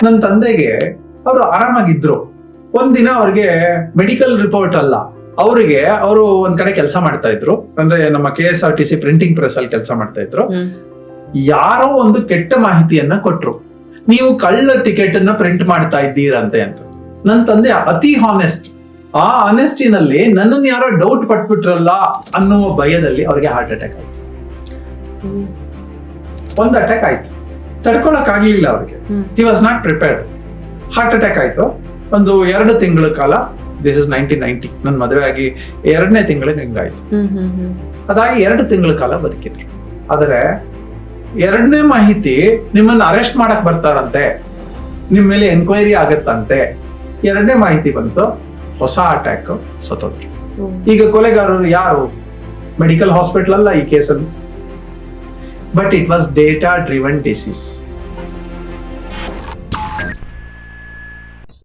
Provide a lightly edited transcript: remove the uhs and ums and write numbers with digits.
ನನ್ನ ತಂದೆಗೆ ಅವರು ಆರಾಮಾಗಿದ್ರು. ಒಂದಿನ ಅವ್ರಿಗೆ ಮೆಡಿಕಲ್ ರಿಪೋರ್ಟ್ ಅಲ್ಲ, ಅವರು ಒಂದ್ ಕಡೆ ಕೆಲಸ ಮಾಡ್ತಾ ಇದ್ರು, ಅಂದ್ರೆ ನಮ್ಮ KSRTC ಪ್ರಿಂಟಿಂಗ್ ಪ್ರೆಸ್ ಅಲ್ಲಿ ಕೆಲಸ ಮಾಡ್ತಾ ಇದ್ರು. ಯಾರೋ ಒಂದು ಕೆಟ್ಟ ಮಾಹಿತಿಯನ್ನ ಕೊಟ್ರು, ನೀವು ಕಳ್ಳ ಟಿಕೆಟ್ ಅನ್ನ ಪ್ರಿಂಟ್ ಮಾಡ್ತಾ ಇದ್ದೀರಂತೆ ಅಂತ. ನನ್ನ ತಂದೆ ಅತಿ ಹಾನೆಸ್ಟ್. ಆ ಆನೆಸ್ಟಿನಲ್ಲಿ ನನ್ನನ್ನು ಯಾರೋ ಡೌಟ್ ಪಟ್ಬಿಟ್ರಲ್ಲ ಅನ್ನುವ ಭಯದಲ್ಲಿ ಅವ್ರಿಗೆ ಹಾರ್ಟ್ ಅಟ್ಯಾಕ್ ಆಯ್ತು. ಒಂದು ಅಟ್ಯಾಕ್ ಆಯ್ತು, ತಡ್ಕೊಳಕ್ ಆಗ್ಲಿಲ್ಲ ಅವ್ರಿಗೆ. He was not prepared. Heart attack ಆಯ್ತು. ಒಂದು 2 ತಿಂಗಳ ಕಾಲ, ದಿಸ್ ಇಸ್ 1990, ನನ್ನ ಮದುವೆ ಆಗಿ 2ನೇ ತಿಂಗಳಿಗೆ ಹಿಂಗಾಯ್ತು. ಅದಾಗಿ 2 ತಿಂಗಳ ಕಾಲ ಬದುಕಿದ್ರು. ಆದರೆ 2ನೇ ಮಾಹಿತಿ, ನಿಮ್ಮನ್ನ ಅರೆಸ್ಟ್ ಮಾಡಕ್ ಬರ್ತಾರಂತೆ, ನಿಮ್ ಮೇಲೆ ಎನ್ಕ್ವೈರಿ ಆಗತ್ತಂತೆ. 2ನೇ ಮಾಹಿತಿ ಬಂತು, ಹೊಸ ಅಟ್ಯಾಕ್, ಸತ್ತೋದ್ರು. ಈಗ ಕೊಲೆಗಾರರು ಯಾರು? ಮೆಡಿಕಲ್ ಹಾಸ್ಪಿಟಲ್ ಅಲ್ಲ ಈ ಕೇಸಲ್ಲಿ, but it was data driven disease.